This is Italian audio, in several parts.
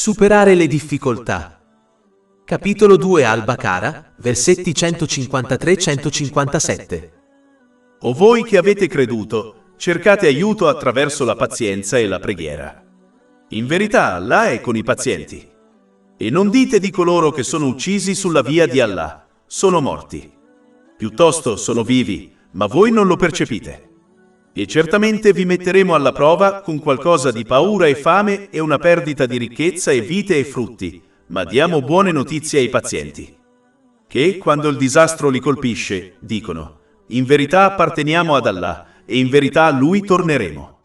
Superare le difficoltà. Capitolo 2 Al-Baqarah, versetti 153-157. O voi che avete creduto, cercate aiuto attraverso la pazienza e la preghiera. In verità Allah è con i pazienti. E non dite di coloro che sono uccisi sulla via di Allah, sono morti. Piuttosto sono vivi, ma voi non lo percepite. E certamente vi metteremo alla prova con qualcosa di paura e fame e una perdita di ricchezza e vite e frutti, ma diamo buone notizie ai pazienti. Che, quando il disastro li colpisce, dicono: in verità apparteniamo ad Allah, e in verità a Lui torneremo.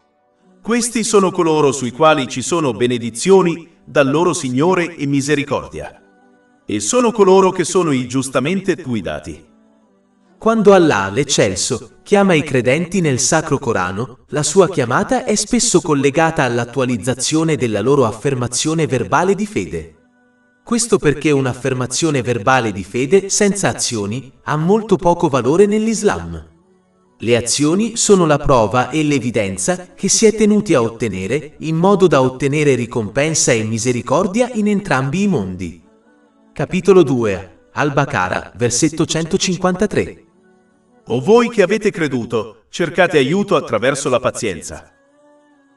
Questi sono coloro sui quali ci sono benedizioni dal loro Signore e misericordia. E sono coloro che sono i giustamente guidati. Quando Allah, l'Eccelso, chiama i credenti nel Sacro Corano, la sua chiamata è spesso collegata all'attualizzazione della loro affermazione verbale di fede. Questo perché un'affermazione verbale di fede senza azioni ha molto poco valore nell'Islam. Le azioni sono la prova e l'evidenza che si è tenuti a ottenere in modo da ottenere ricompensa e misericordia in entrambi i mondi. Capitolo 2 Al-Baqarah, versetto 153. O voi che avete creduto, cercate aiuto attraverso la pazienza.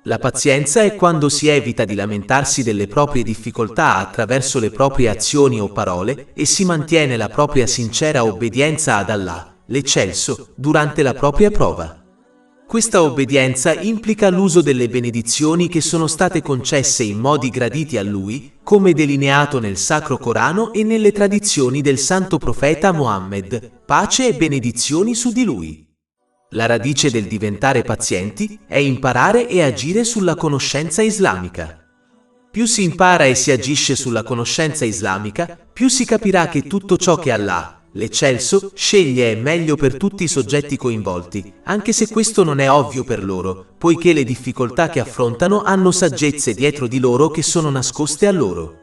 La pazienza è quando si evita di lamentarsi delle proprie difficoltà attraverso le proprie azioni o parole e si mantiene la propria sincera obbedienza ad Allah, l'Eccelso, durante la propria prova. Questa obbedienza implica l'uso delle benedizioni che sono state concesse in modi graditi a Lui, come delineato nel Sacro Corano e nelle tradizioni del Santo Profeta Mohammed, pace e benedizioni su di lui. La radice del diventare pazienti è imparare e agire sulla conoscenza islamica. Più si impara e si agisce sulla conoscenza islamica, più si capirà che tutto ciò che Allah, l'Eccelso, sceglie è meglio per tutti i soggetti coinvolti, anche se questo non è ovvio per loro, poiché le difficoltà che affrontano hanno saggezze dietro di loro che sono nascoste a loro.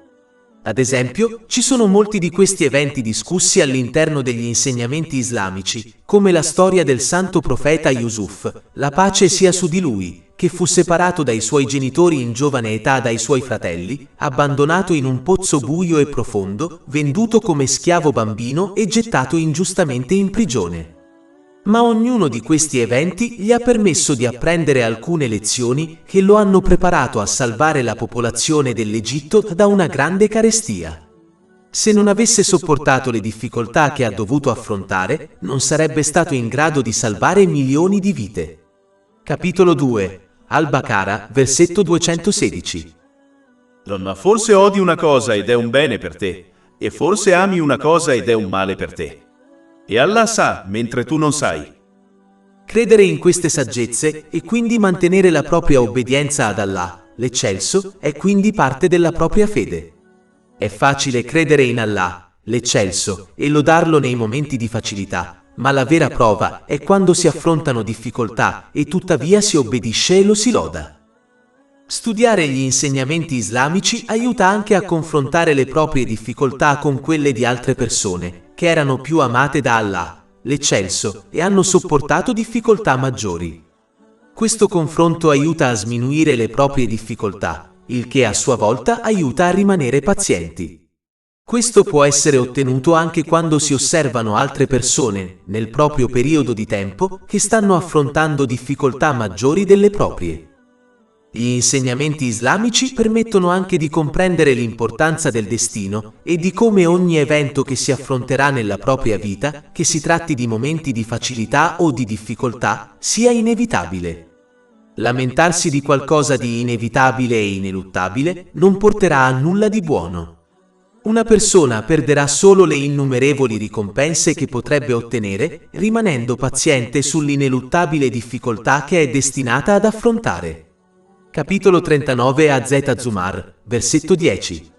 Ad esempio, ci sono molti di questi eventi discussi all'interno degli insegnamenti islamici, come la storia del santo profeta Yusuf, la pace sia su di lui, che fu separato dai suoi genitori in giovane età dai suoi fratelli, abbandonato in un pozzo buio e profondo, venduto come schiavo bambino e gettato ingiustamente in prigione. Ma ognuno di questi eventi gli ha permesso di apprendere alcune lezioni che lo hanno preparato a salvare la popolazione dell'Egitto da una grande carestia. Se non avesse sopportato le difficoltà che ha dovuto affrontare, non sarebbe stato in grado di salvare milioni di vite. Capitolo 2 Al-Baqarah, versetto 216. Ma forse odi una cosa ed è un bene per te, e forse ami una cosa ed è un male per te. E Allah sa, mentre tu non sai. Credere in queste saggezze e quindi mantenere la propria obbedienza ad Allah, l'Eccelso, è quindi parte della propria fede. È facile credere in Allah, l'Eccelso, e lodarlo nei momenti di facilità, ma la vera prova è quando si affrontano difficoltà e tuttavia si obbedisce e lo si loda. Studiare gli insegnamenti islamici aiuta anche a confrontare le proprie difficoltà con quelle di altre persone, che erano più amate da Allah, l'Eccelso, e hanno sopportato difficoltà maggiori. Questo confronto aiuta a sminuire le proprie difficoltà, il che a sua volta aiuta a rimanere pazienti. Questo può essere ottenuto anche quando si osservano altre persone, nel proprio periodo di tempo, che stanno affrontando difficoltà maggiori delle proprie. Gli insegnamenti islamici permettono anche di comprendere l'importanza del destino e di come ogni evento che si affronterà nella propria vita, che si tratti di momenti di facilità o di difficoltà, sia inevitabile. Lamentarsi di qualcosa di inevitabile e ineluttabile non porterà a nulla di buono. Una persona perderà solo le innumerevoli ricompense che potrebbe ottenere, rimanendo paziente sull'ineluttabile difficoltà che è destinata ad affrontare. Capitolo 39 Az-Zumar, versetto 10.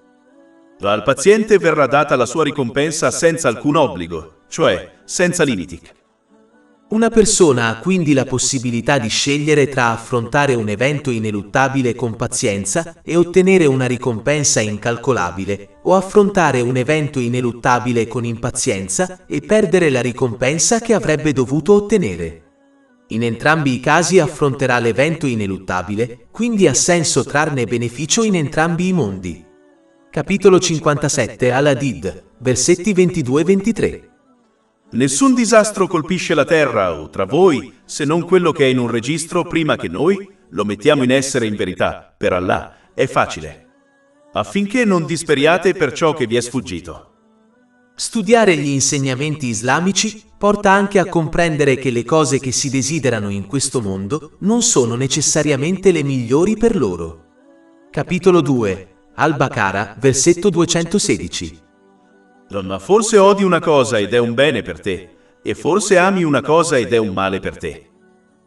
Al paziente verrà data la sua ricompensa senza alcun obbligo, cioè senza limiti. Una persona ha quindi la possibilità di scegliere tra affrontare un evento ineluttabile con pazienza e ottenere una ricompensa incalcolabile, o affrontare un evento ineluttabile con impazienza e perdere la ricompensa che avrebbe dovuto ottenere. In entrambi i casi affronterà l'evento ineluttabile, quindi ha senso trarne beneficio in entrambi i mondi. Capitolo 57 Al-Hadid, versetti 22 e 23. Nessun disastro colpisce la terra o tra voi, se non quello che è in un registro prima che noi lo mettiamo in essere in verità. Per Allah è facile, affinché non disperiate per ciò che vi è sfuggito. Studiare gli insegnamenti islamici porta anche a comprendere che le cose che si desiderano in questo mondo non sono necessariamente le migliori per loro. Capitolo 2 Al-Baqara, versetto 216. Ma forse odi una cosa ed è un bene per te, e forse ami una cosa ed è un male per te.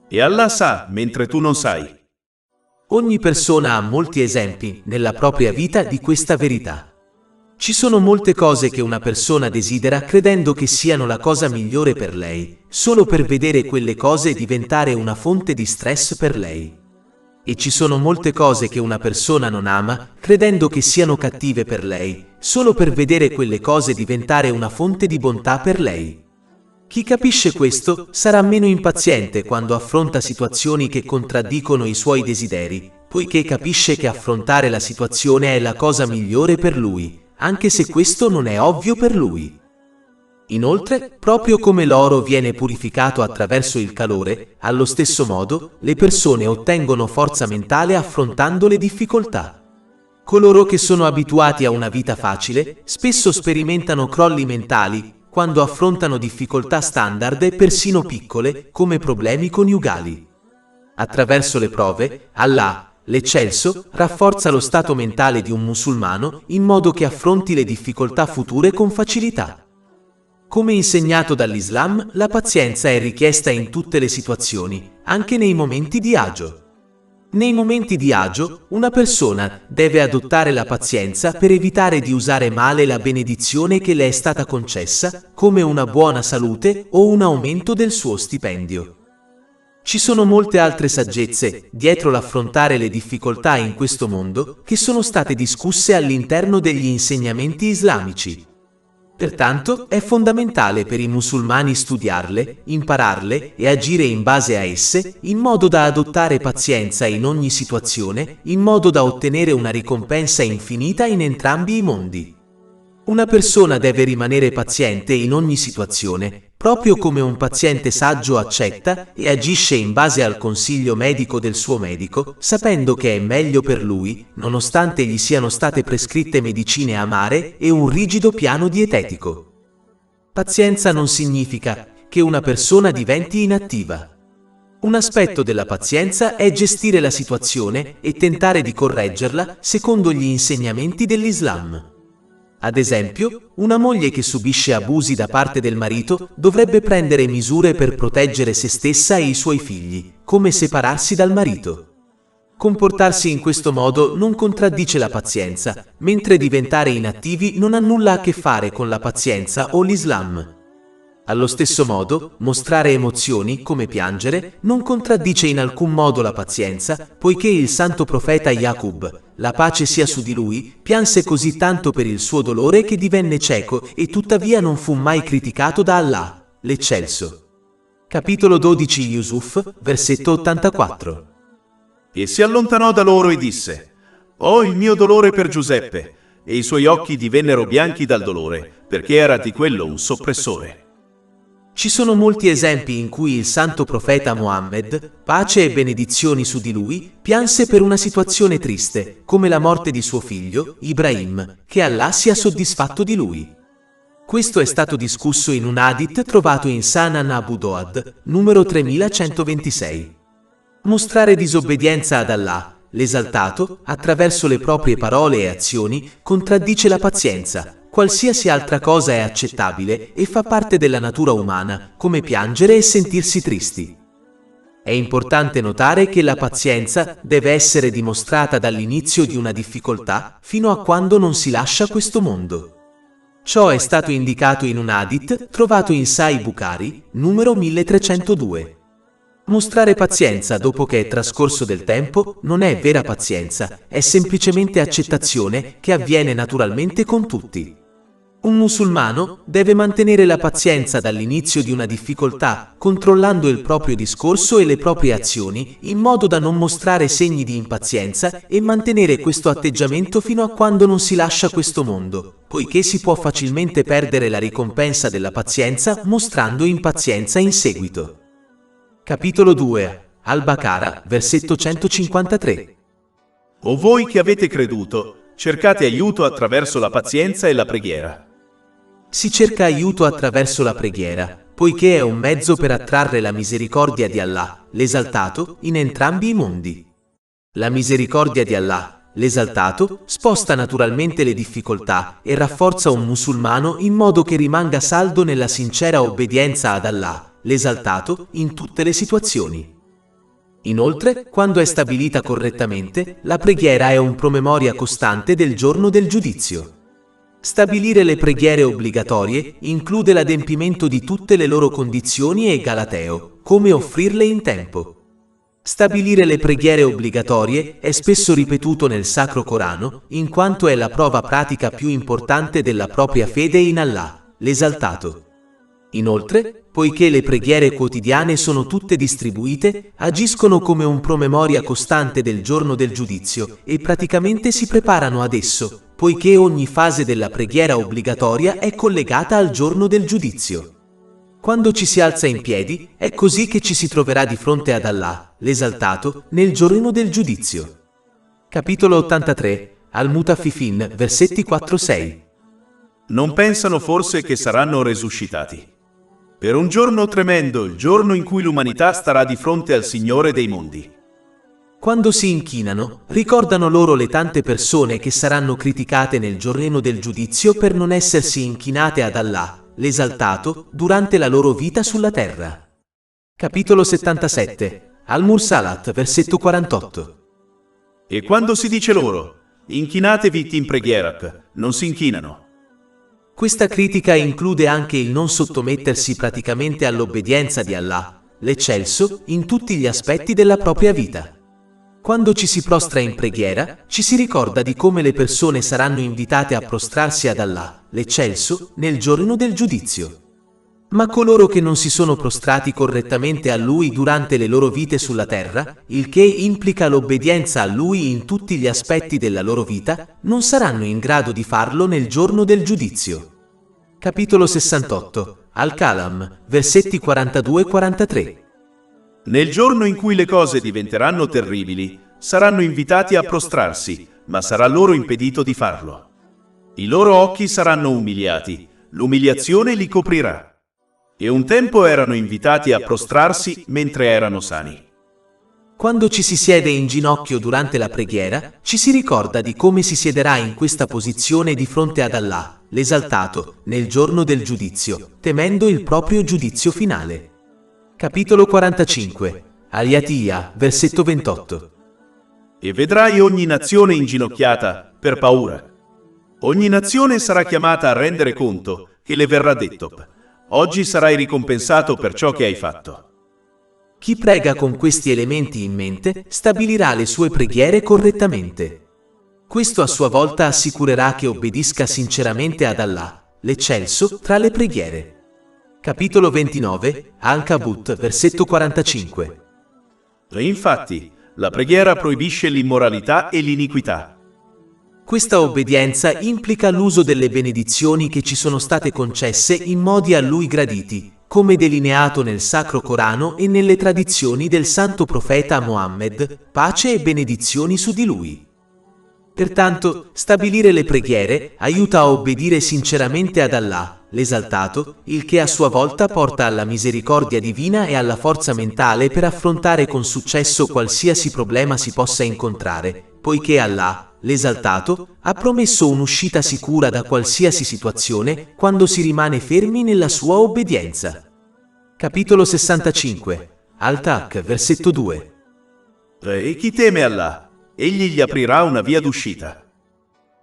E Allah sa, mentre tu non sai. Ogni persona ha molti esempi nella propria vita di questa verità. Ci sono molte cose che una persona desidera credendo che siano la cosa migliore per lei, solo per vedere quelle cose diventare una fonte di stress per lei. E ci sono molte cose che una persona non ama, credendo che siano cattive per lei, solo per vedere quelle cose diventare una fonte di bontà per lei. Chi capisce questo sarà meno impaziente quando affronta situazioni che contraddicono i suoi desideri, poiché capisce che affrontare la situazione è la cosa migliore per lui, anche se questo non è ovvio per lui. Inoltre, proprio come l'oro viene purificato attraverso il calore, allo stesso modo, le persone ottengono forza mentale affrontando le difficoltà. Coloro che sono abituati a una vita facile, spesso sperimentano crolli mentali quando affrontano difficoltà standard e persino piccole, come problemi coniugali. Attraverso le prove, Allah, l'Eccelso, rafforza lo stato mentale di un musulmano in modo che affronti le difficoltà future con facilità. Come insegnato dall'Islam, la pazienza è richiesta in tutte le situazioni, anche nei momenti di agio. Nei momenti di agio, una persona deve adottare la pazienza per evitare di usare male la benedizione che le è stata concessa, come una buona salute o un aumento del suo stipendio. Ci sono molte altre saggezze dietro l'affrontare le difficoltà in questo mondo che sono state discusse all'interno degli insegnamenti islamici. Pertanto, è fondamentale per i musulmani studiarle, impararle e agire in base a esse, in modo da adottare pazienza in ogni situazione, in modo da ottenere una ricompensa infinita in entrambi i mondi. Una persona deve rimanere paziente in ogni situazione, proprio come un paziente saggio accetta e agisce in base al consiglio medico del suo medico, sapendo che è meglio per lui, nonostante gli siano state prescritte medicine amare e un rigido piano dietetico. Pazienza non significa che una persona diventi inattiva. Un aspetto della pazienza è gestire la situazione e tentare di correggerla secondo gli insegnamenti dell'Islam. Ad esempio, una moglie che subisce abusi da parte del marito dovrebbe prendere misure per proteggere se stessa e i suoi figli, come separarsi dal marito. Comportarsi in questo modo non contraddice la pazienza, mentre diventare inattivi non ha nulla a che fare con la pazienza o l'Islam. Allo stesso modo, mostrare emozioni, come piangere, non contraddice in alcun modo la pazienza, poiché il santo profeta Yaqub, la pace sia su di lui, pianse così tanto per il suo dolore che divenne cieco e tuttavia non fu mai criticato da Allah, l'Eccelso. Capitolo 12 Yusuf, versetto 84. E si allontanò da loro e disse: «Ho il mio dolore per Giuseppe», e i suoi occhi divennero bianchi dal dolore, perché era di quello un soppressore. Ci sono molti esempi in cui il santo profeta Muhammad, pace e benedizioni su di lui, pianse per una situazione triste, come la morte di suo figlio, Ibrahim, che Allah sia soddisfatto di lui. Questo è stato discusso in un hadith trovato in Sunan Abu Dawud, numero 3126. Mostrare disobbedienza ad Allah, l'esaltato, attraverso le proprie parole e azioni, contraddice la pazienza. Qualsiasi altra cosa è accettabile e fa parte della natura umana, come piangere e sentirsi tristi. È importante notare che la pazienza deve essere dimostrata dall'inizio di una difficoltà fino a quando non si lascia questo mondo. Ciò è stato indicato in un hadith trovato in Sahih Bukhari, numero 1302. Mostrare pazienza dopo che è trascorso del tempo non è vera pazienza, è semplicemente accettazione che avviene naturalmente con tutti. Un musulmano deve mantenere la pazienza dall'inizio di una difficoltà, controllando il proprio discorso e le proprie azioni, in modo da non mostrare segni di impazienza e mantenere questo atteggiamento fino a quando non si lascia questo mondo, poiché si può facilmente perdere la ricompensa della pazienza mostrando impazienza in seguito. Capitolo 2. Al-Baqarah, versetto 153. O voi che avete creduto, cercate aiuto attraverso la pazienza e la preghiera. Si cerca aiuto attraverso la preghiera, poiché è un mezzo per attrarre la misericordia di Allah, l'Esaltato, in entrambi i mondi. La misericordia di Allah, l'Esaltato, sposta naturalmente le difficoltà e rafforza un musulmano in modo che rimanga saldo nella sincera obbedienza ad Allah, l'Esaltato, in tutte le situazioni. Inoltre, quando è stabilita correttamente, la preghiera è un promemoria costante del giorno del giudizio. Stabilire le preghiere obbligatorie include l'adempimento di tutte le loro condizioni e galateo, come offrirle in tempo. Stabilire le preghiere obbligatorie è spesso ripetuto nel Sacro Corano, in quanto è la prova pratica più importante della propria fede in Allah, l'Esaltato. Inoltre, poiché le preghiere quotidiane sono tutte distribuite, agiscono come un promemoria costante del giorno del giudizio e praticamente si preparano ad esso, poiché ogni fase della preghiera obbligatoria è collegata al giorno del giudizio. Quando ci si alza in piedi, è così che ci si troverà di fronte ad Allah, l'Esaltato, nel giorno del giudizio. Capitolo 83, Al-Mutaffifin, versetti 4-6. Non pensano forse che saranno resuscitati. Per un giorno tremendo, il giorno in cui l'umanità starà di fronte al Signore dei mondi. Quando si inchinano, ricordano loro le tante persone che saranno criticate nel giorno del giudizio per non essersi inchinate ad Allah, l'Esaltato, durante la loro vita sulla terra. Capitolo 77, Al-Mursalat, versetto 48. E quando si dice loro, inchinatevi in preghiera, non si inchinano. Questa critica include anche il non sottomettersi praticamente all'obbedienza di Allah, l'Eccelso, in tutti gli aspetti della propria vita. Quando ci si prostra in preghiera, ci si ricorda di come le persone saranno invitate a prostrarsi ad Allah, l'Eccelso, nel giorno del giudizio. Ma coloro che non si sono prostrati correttamente a Lui durante le loro vite sulla terra, il che implica l'obbedienza a Lui in tutti gli aspetti della loro vita, non saranno in grado di farlo nel giorno del giudizio. Capitolo 68, Al-Kalam, versetti 42-43. Nel giorno in cui le cose diventeranno terribili, saranno invitati a prostrarsi, ma sarà loro impedito di farlo. I loro occhi saranno umiliati, l'umiliazione li coprirà. E un tempo erano invitati a prostrarsi mentre erano sani. Quando ci si siede in ginocchio durante la preghiera, ci si ricorda di come si siederà in questa posizione di fronte ad Allah, l'Esaltato, nel giorno del giudizio, temendo il proprio giudizio finale. Capitolo 45, Al-Yatiyah, versetto 28. E vedrai ogni nazione inginocchiata per paura. Ogni nazione sarà chiamata a rendere conto che le verrà detto: oggi sarai ricompensato per ciò che hai fatto. Chi prega con questi elementi in mente stabilirà le sue preghiere correttamente. Questo a sua volta assicurerà che obbedisca sinceramente ad Allah, l'Eccelso, tra le preghiere. Capitolo 29, Al-Kabut, versetto 45. E infatti, la preghiera proibisce l'immoralità e l'iniquità. Questa obbedienza implica l'uso delle benedizioni che ci sono state concesse in modi a Lui graditi, come delineato nel Sacro Corano e nelle tradizioni del Santo Profeta Mohammed, pace e benedizioni su di lui. Pertanto, stabilire le preghiere aiuta a obbedire sinceramente ad Allah, l'Esaltato, il che a sua volta porta alla misericordia divina e alla forza mentale per affrontare con successo qualsiasi problema si possa incontrare, poiché Allah, l'Esaltato, ha promesso un'uscita sicura da qualsiasi situazione quando si rimane fermi nella sua obbedienza. Capitolo 65, Al-Tak, versetto 2. E chi teme Allah, egli gli aprirà una via d'uscita.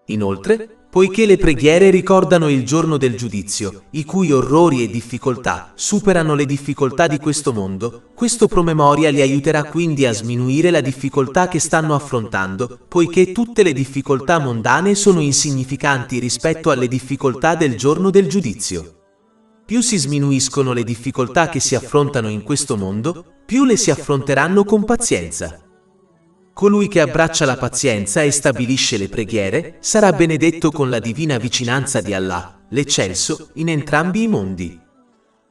Inoltre, poiché le preghiere ricordano il giorno del giudizio, i cui orrori e difficoltà superano le difficoltà di questo mondo. Questo promemoria li aiuterà quindi a sminuire la difficoltà che stanno affrontando, poiché tutte le difficoltà mondane sono insignificanti rispetto alle difficoltà del giorno del giudizio. Più si sminuiscono le difficoltà che si affrontano in questo mondo, più le si affronteranno con pazienza. Colui che abbraccia la pazienza e stabilisce le preghiere sarà benedetto con la divina vicinanza di Allah, l'Eccelso, in entrambi i mondi.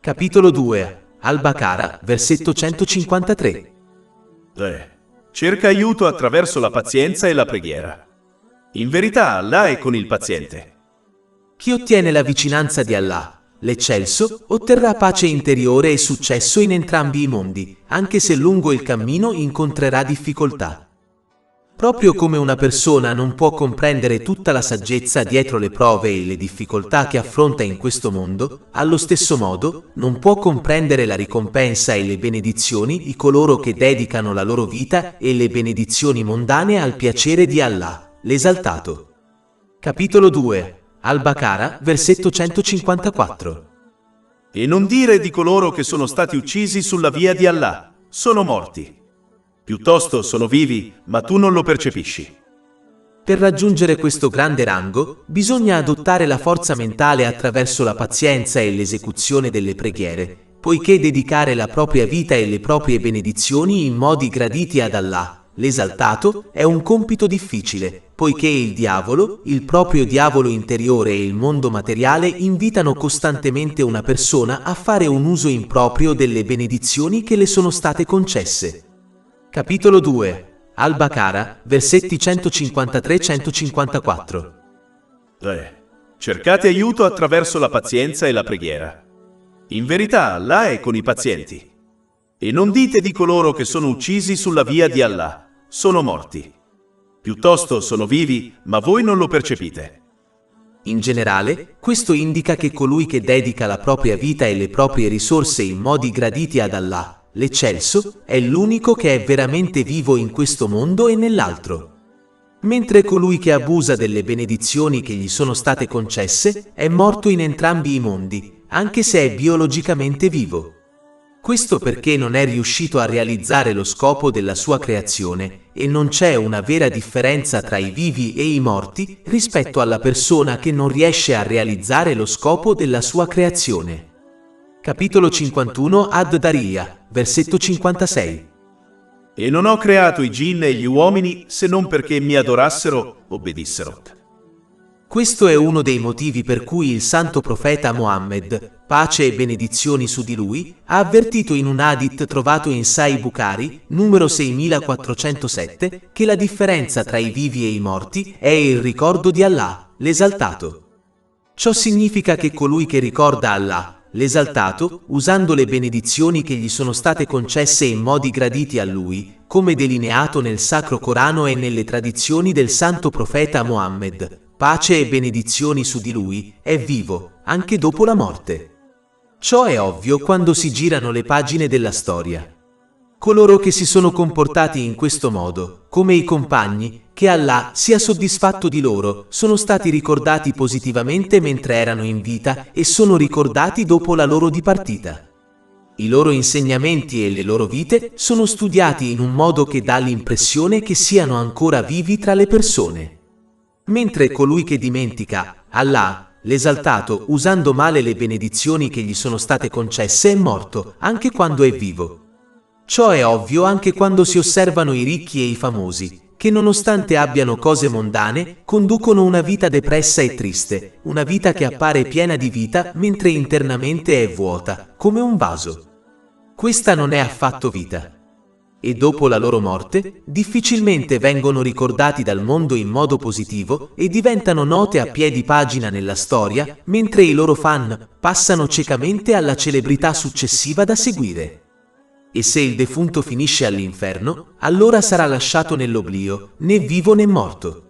Capitolo 2, Al-Baqara, versetto 153. Cerca aiuto attraverso la pazienza e la preghiera. In verità Allah è con il paziente. Chi ottiene la vicinanza di Allah, l'Eccelso, otterrà pace interiore e successo in entrambi i mondi, anche se lungo il cammino incontrerà difficoltà. Proprio come una persona non può comprendere tutta la saggezza dietro le prove e le difficoltà che affronta in questo mondo, allo stesso modo non può comprendere la ricompensa e le benedizioni di coloro che dedicano la loro vita e le benedizioni mondane al piacere di Allah, l'Esaltato. Capitolo 2, Al-Baqara, versetto 154. E non dire di coloro che sono stati uccisi sulla via di Allah, sono morti. Piuttosto sono vivi, ma tu non lo percepisci. Per raggiungere questo grande rango, bisogna adottare la forza mentale attraverso la pazienza e l'esecuzione delle preghiere, poiché dedicare la propria vita e le proprie benedizioni in modi graditi ad Allah, l'Esaltato, è un compito difficile, poiché il diavolo, il proprio diavolo interiore e il mondo materiale invitano costantemente una persona a fare un uso improprio delle benedizioni che le sono state concesse. Capitolo 2, Al-Baqara, versetti 153-154. Cercate aiuto attraverso la pazienza e la preghiera. In verità Allah è con i pazienti. E non dite di coloro che sono uccisi sulla via di Allah, sono morti. Piuttosto sono vivi, ma voi non lo percepite. In generale, questo indica che colui che dedica la propria vita e le proprie risorse in modi graditi ad Allah, l'Eccelso, è l'unico che è veramente vivo in questo mondo e nell'altro. Mentre colui che abusa delle benedizioni che gli sono state concesse è morto in entrambi i mondi, anche se è biologicamente vivo. Questo perché non è riuscito a realizzare lo scopo della sua creazione e non c'è una vera differenza tra i vivi e i morti rispetto alla persona che non riesce a realizzare lo scopo della sua creazione. Capitolo 51 Ad-Dariyah, versetto 56. E non ho creato i djinn e gli uomini se non perché mi adorassero, obbedissero. Questo è uno dei motivi per cui il santo profeta Mohammed, pace e benedizioni su di lui, ha avvertito in un hadith trovato in Sahih Bukhari, numero 6407, che la differenza tra i vivi e i morti è il ricordo di Allah, l'Esaltato. Ciò significa che colui che ricorda Allah, l'Esaltato, usando le benedizioni che gli sono state concesse in modi graditi a lui, come delineato nel Sacro Corano e nelle tradizioni del santo profeta Mohammed, pace e benedizioni su di lui, è vivo, anche dopo la morte. Ciò è ovvio quando si girano le pagine della storia. Coloro che si sono comportati in questo modo, come i compagni, che Allah sia soddisfatto di loro, sono stati ricordati positivamente mentre erano in vita e sono ricordati dopo la loro dipartita. I loro insegnamenti e le loro vite sono studiati in un modo che dà l'impressione che siano ancora vivi tra le persone. Mentre colui che dimentica Allah, l'Esaltato, usando male le benedizioni che gli sono state concesse, è morto, anche quando è vivo. Ciò è ovvio anche quando si osservano i ricchi e i famosi, che nonostante abbiano cose mondane, conducono una vita depressa e triste, una vita che appare piena di vita mentre internamente è vuota, come un vaso. Questa non è affatto vita. E dopo la loro morte, difficilmente vengono ricordati dal mondo in modo positivo e diventano note a piedi pagina nella storia, mentre i loro fan passano ciecamente alla celebrità successiva da seguire. E se il defunto finisce all'inferno, allora sarà lasciato nell'oblio, né vivo né morto.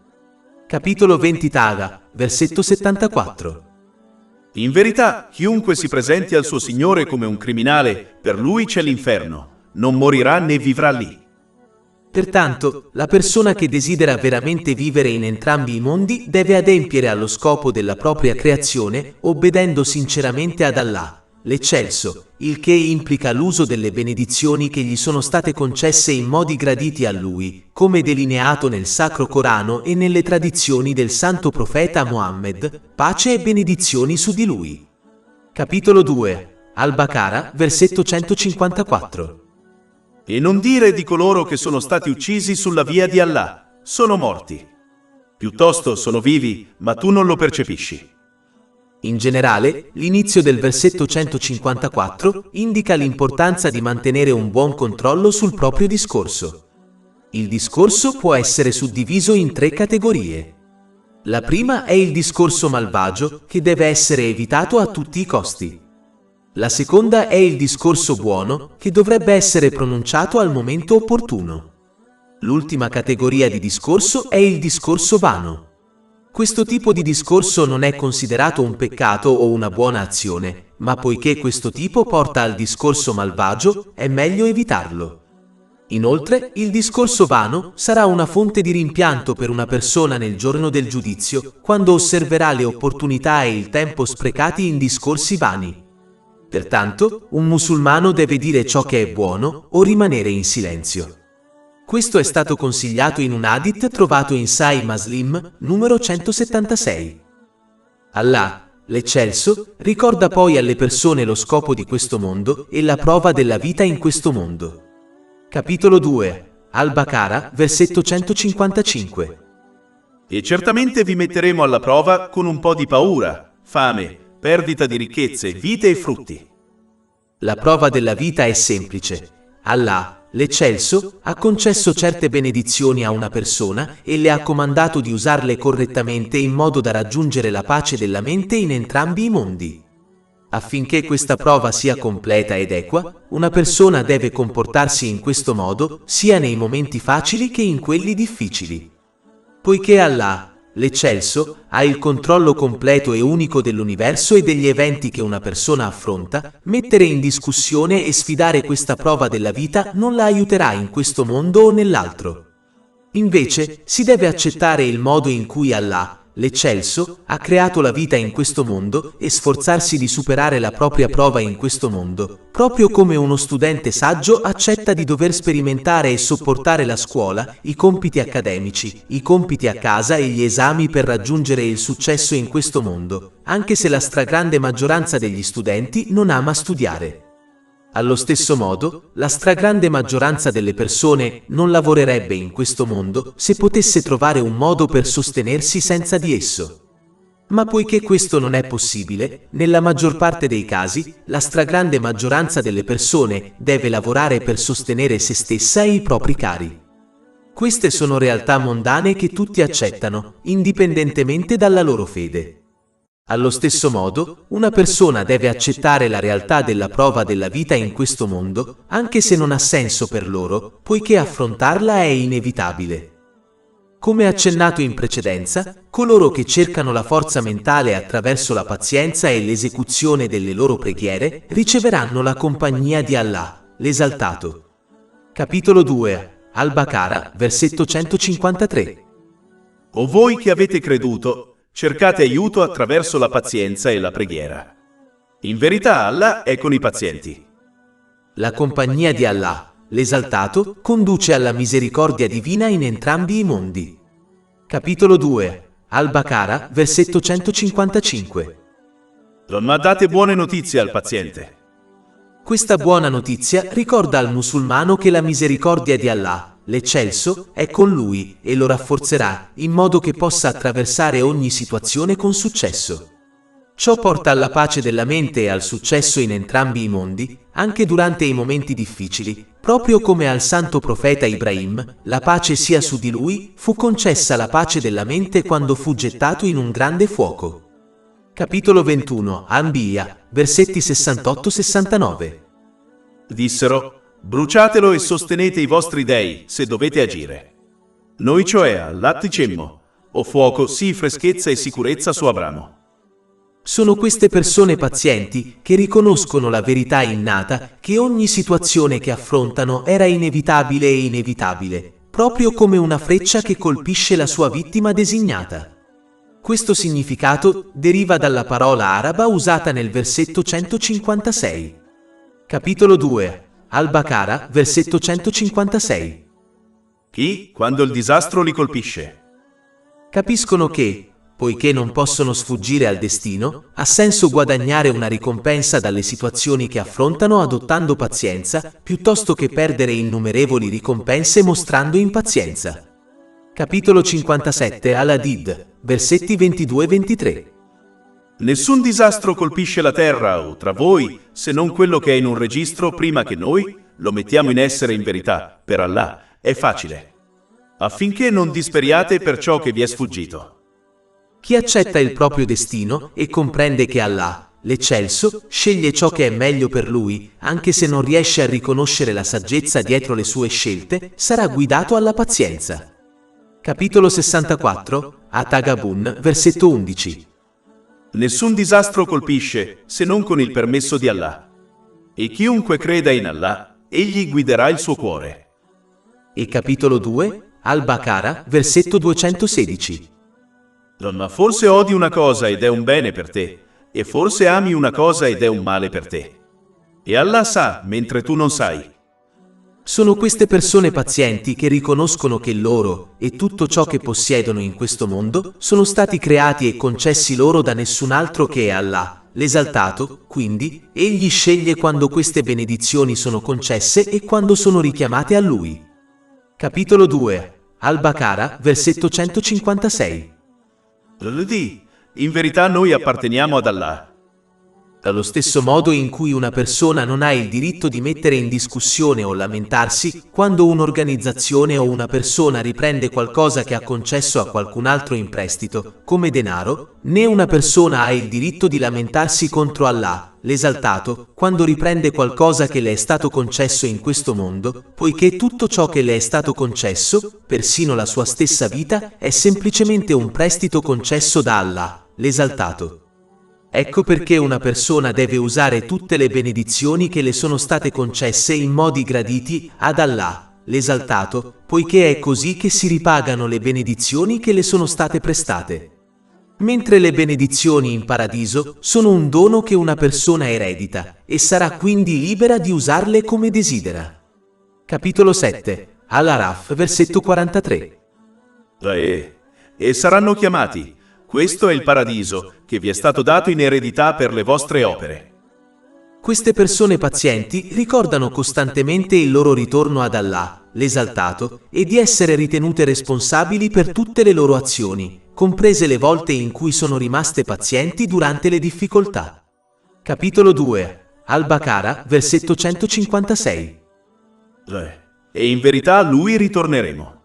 Capitolo 20 Taga, versetto 74. In verità, chiunque si presenti al suo Signore come un criminale, per lui c'è l'inferno, non morirà né vivrà lì. Pertanto, la persona che desidera veramente vivere in entrambi i mondi deve adempiere allo scopo della propria creazione, obbedendo sinceramente ad Allah, l'Eccelso, il che implica l'uso delle benedizioni che gli sono state concesse in modi graditi a lui, come delineato nel Sacro Corano e nelle tradizioni del Santo Profeta Muhammad, pace e benedizioni su di lui. Capitolo 2. Al-Baqarah, versetto 154. E non dire di coloro che sono stati uccisi sulla via di Allah, sono morti. Piuttosto sono vivi, ma tu non lo percepisci. In generale, l'inizio del versetto 154 indica l'importanza di mantenere un buon controllo sul proprio discorso. Il discorso può essere suddiviso in 3 categorie. La prima è il discorso malvagio, che deve essere evitato a tutti i costi. La seconda è il discorso buono, che dovrebbe essere pronunciato al momento opportuno. L'ultima categoria di discorso è il discorso vano. Questo tipo di discorso non è considerato un peccato o una buona azione, ma poiché questo tipo porta al discorso malvagio, è meglio evitarlo. Inoltre, il discorso vano sarà una fonte di rimpianto per una persona nel giorno del giudizio, quando osserverà le opportunità e il tempo sprecati in discorsi vani. Pertanto, un musulmano deve dire ciò che è buono o rimanere in silenzio. Questo è stato consigliato in un hadith trovato in Sahih Muslim, numero 176. Allah, l'Eccelso, ricorda poi alle persone lo scopo di questo mondo e la prova della vita in questo mondo. Capitolo 2. Al-Baqarah, versetto 155. E certamente vi metteremo alla prova con un po' di paura, fame, perdita di ricchezze, vite e frutti. La prova della vita è semplice. Allah, l'Eccelso, ha concesso certe benedizioni a una persona e le ha comandato di usarle correttamente in modo da raggiungere la pace della mente in entrambi i mondi. Affinché questa prova sia completa ed equa, una persona deve comportarsi in questo modo sia nei momenti facili che in quelli difficili. Poiché Allah, l'Eccelso, ha il controllo completo e unico dell'universo e degli eventi che una persona affronta, mettere in discussione e sfidare questa prova della vita non la aiuterà in questo mondo o nell'altro. Invece, si deve accettare il modo in cui Allah, l'Eccelso, ha creato la vita in questo mondo e sforzarsi di superare la propria prova in questo mondo, proprio come uno studente saggio accetta di dover sperimentare e sopportare la scuola, i compiti accademici, i compiti a casa e gli esami per raggiungere il successo in questo mondo, anche se la stragrande maggioranza degli studenti non ama studiare. Allo stesso modo, la stragrande maggioranza delle persone non lavorerebbe in questo mondo se potesse trovare un modo per sostenersi senza di esso. Ma poiché questo non è possibile, nella maggior parte dei casi, la stragrande maggioranza delle persone deve lavorare per sostenere se stessa e i propri cari. Queste sono realtà mondane che tutti accettano, indipendentemente dalla loro fede. Allo stesso modo, una persona deve accettare la realtà della prova della vita in questo mondo, anche se non ha senso per loro, poiché affrontarla è inevitabile. Come accennato in precedenza, coloro che cercano la forza mentale attraverso la pazienza e l'esecuzione delle loro preghiere riceveranno la compagnia di Allah, l'Esaltato. Capitolo 2. Al-Baqarah, versetto 153. O voi che avete creduto, cercate aiuto attraverso la pazienza e la preghiera. In verità Allah è con i pazienti. La compagnia di Allah, l'Esaltato, conduce alla misericordia divina in entrambi i mondi. Capitolo 2. Al-Baqarah, versetto 155. Ma date buone notizie al paziente. Questa buona notizia ricorda al musulmano che la misericordia di Allah, l'Eccelso, è con lui e lo rafforzerà, in modo che possa attraversare ogni situazione con successo. Ciò porta alla pace della mente e al successo in entrambi i mondi, anche durante i momenti difficili, proprio come al santo profeta Ibrahim, la pace sia su di lui, fu concessa la pace della mente quando fu gettato in un grande fuoco. Capitolo 21, Anbiya, versetti 68-69. Dissero: bruciatelo e sostenete i vostri dei, se dovete agire. Noi cioè Allah dicemmo: o fuoco, sii freschezza e sicurezza su Abramo. Sono queste persone pazienti che riconoscono la verità innata che ogni situazione che affrontano era inevitabile e inevitabile, proprio come una freccia che colpisce la sua vittima designata. Questo significato deriva dalla parola araba usata nel versetto 156. Capitolo 2, Al-Baqara, versetto 156. Chi, quando il disastro li colpisce? Capiscono che, poiché non possono sfuggire al destino, ha senso guadagnare una ricompensa dalle situazioni che affrontano adottando pazienza, piuttosto che perdere innumerevoli ricompense mostrando impazienza. Capitolo 57 Al-Hadid, versetti 22-23. Nessun disastro colpisce la terra o tra voi, se non quello che è in un registro prima che noi lo mettiamo in essere in verità, per Allah, è facile, affinché non disperiate per ciò che vi è sfuggito. Chi accetta il proprio destino e comprende che Allah, l'Eccelso, sceglie ciò che è meglio per lui, anche se non riesce a riconoscere la saggezza dietro le sue scelte, sarà guidato alla pazienza. Capitolo 64, At-Taghabun, versetto 11. Nessun disastro colpisce se non con il permesso di Allah. E chiunque creda in Allah, egli guiderà il suo cuore. E capitolo 2, Al-Baqara, versetto 216. Ma forse odi una cosa ed è un bene per te, e forse ami una cosa ed è un male per te. E Allah sa, mentre tu non sai. Sono queste persone pazienti che riconoscono che loro e tutto ciò che possiedono in questo mondo sono stati creati e concessi loro da nessun altro che Allah, l'esaltato, quindi, egli sceglie quando queste benedizioni sono concesse e quando sono richiamate a lui. Capitolo 2, Al-Baqara, versetto 156. In verità noi apparteniamo ad Allah. Allo stesso modo in cui una persona non ha il diritto di mettere in discussione o lamentarsi quando un'organizzazione o una persona riprende qualcosa che ha concesso a qualcun altro in prestito, come denaro, né una persona ha il diritto di lamentarsi contro Allah, l'esaltato, quando riprende qualcosa che le è stato concesso in questo mondo, poiché tutto ciò che le è stato concesso, persino la sua stessa vita, è semplicemente un prestito concesso da Allah, l'esaltato. Ecco perché una persona deve usare tutte le benedizioni che le sono state concesse in modi graditi ad Allah, l'esaltato, poiché è così che si ripagano le benedizioni che le sono state prestate. Mentre le benedizioni in paradiso sono un dono che una persona eredita e sarà quindi libera di usarle come desidera. Capitolo 7, Al-Araf, versetto 43. E saranno chiamati. Questo è il paradiso, che vi è stato dato in eredità per le vostre opere. Queste persone pazienti ricordano costantemente il loro ritorno ad Allah, l'esaltato, e di essere ritenute responsabili per tutte le loro azioni, comprese le volte in cui sono rimaste pazienti durante le difficoltà. Capitolo 2, Al-Baqara, versetto 156. E in verità a lui ritorneremo.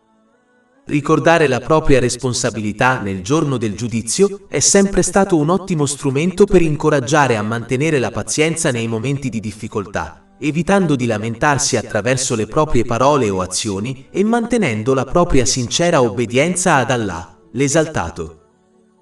Ricordare la propria responsabilità nel giorno del giudizio è sempre stato un ottimo strumento per incoraggiare a mantenere la pazienza nei momenti di difficoltà, evitando di lamentarsi attraverso le proprie parole o azioni e mantenendo la propria sincera obbedienza ad Allah, l'esaltato.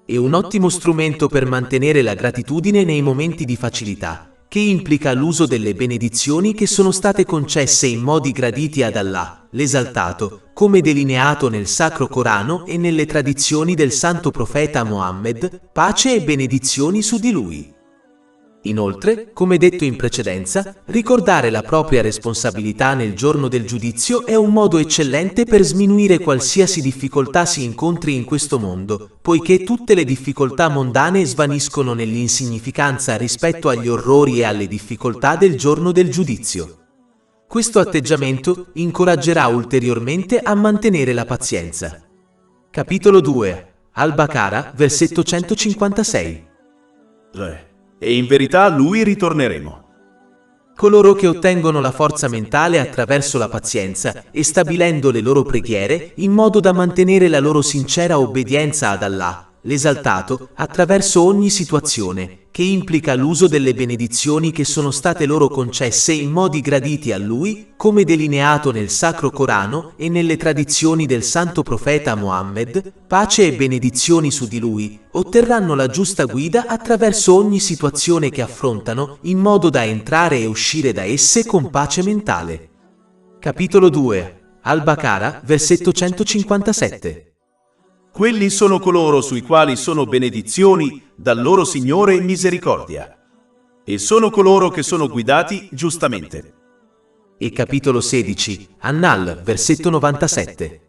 È un ottimo strumento per mantenere la gratitudine nei momenti di facilità, che implica l'uso delle benedizioni che sono state concesse in modi graditi ad Allah, l'esaltato, come delineato nel Sacro Corano e nelle tradizioni del Santo Profeta Mohammed, pace e benedizioni su di lui. Inoltre, come detto in precedenza, ricordare la propria responsabilità nel giorno del giudizio è un modo eccellente per sminuire qualsiasi difficoltà si incontri in questo mondo, poiché tutte le difficoltà mondane svaniscono nell'insignificanza rispetto agli orrori e alle difficoltà del giorno del giudizio. Questo atteggiamento incoraggerà ulteriormente a mantenere la pazienza. Capitolo 2, Al-Baqara, versetto 156. E in verità a lui ritorneremo. Coloro che ottengono la forza mentale attraverso la pazienza e stabilendo le loro preghiere in modo da mantenere la loro sincera obbedienza ad Allah, l'esaltato, attraverso ogni situazione, che implica l'uso delle benedizioni che sono state loro concesse in modi graditi a Lui, come delineato nel Sacro Corano e nelle tradizioni del Santo Profeta Mohammed, pace e benedizioni su di Lui, otterranno la giusta guida attraverso ogni situazione che affrontano, in modo da entrare e uscire da esse con pace mentale. Capitolo 2, Al-Baqarah, versetto 157. Quelli sono coloro sui quali sono benedizioni dal loro Signore e misericordia. E sono coloro che sono guidati giustamente. E capitolo 16, An-Nahl, versetto 97.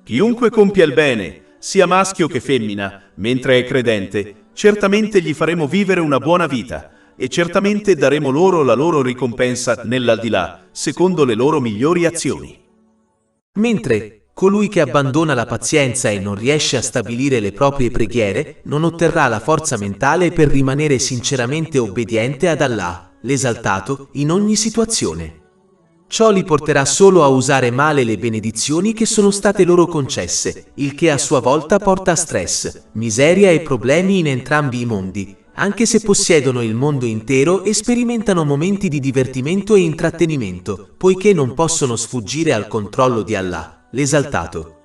Chiunque compia il bene, sia maschio che femmina, mentre è credente, certamente gli faremo vivere una buona vita, e certamente daremo loro la loro ricompensa nell'aldilà, secondo le loro migliori azioni. Mentre colui che abbandona la pazienza e non riesce a stabilire le proprie preghiere, non otterrà la forza mentale per rimanere sinceramente obbediente ad Allah, l'esaltato, in ogni situazione. Ciò li porterà solo a usare male le benedizioni che sono state loro concesse, il che a sua volta porta a stress, miseria e problemi in entrambi i mondi, anche se possiedono il mondo intero e sperimentano momenti di divertimento e intrattenimento, poiché non possono sfuggire al controllo di Allah, l'esaltato.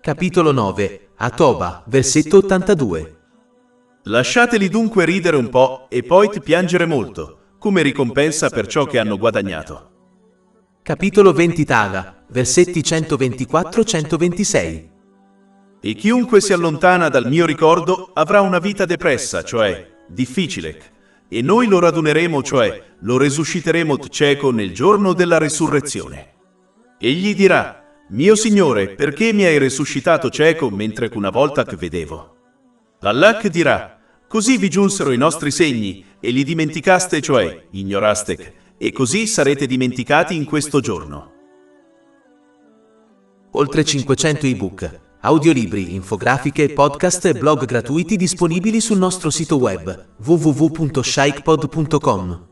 Capitolo 9, At-Toba, versetto 82. Lasciateli dunque ridere un po' e poi piangere molto, come ricompensa per ciò che hanno guadagnato. Capitolo 20 Taga, versetti 124-126. E chiunque si allontana dal mio ricordo avrà una vita depressa, cioè difficile, e noi lo raduneremo, cioè lo resusciteremo cieco nel giorno della resurrezione. Egli dirà: mio Signore, perché mi hai resuscitato cieco mentre una volta che vedevo? Allah dirà: così vi giunsero i nostri segni e li dimenticaste, cioè ignoraste, e così sarete dimenticati in questo giorno. Oltre 500 ebook, audiolibri, infografiche, podcast e blog gratuiti disponibili sul nostro sito web www.shaykhpod.com.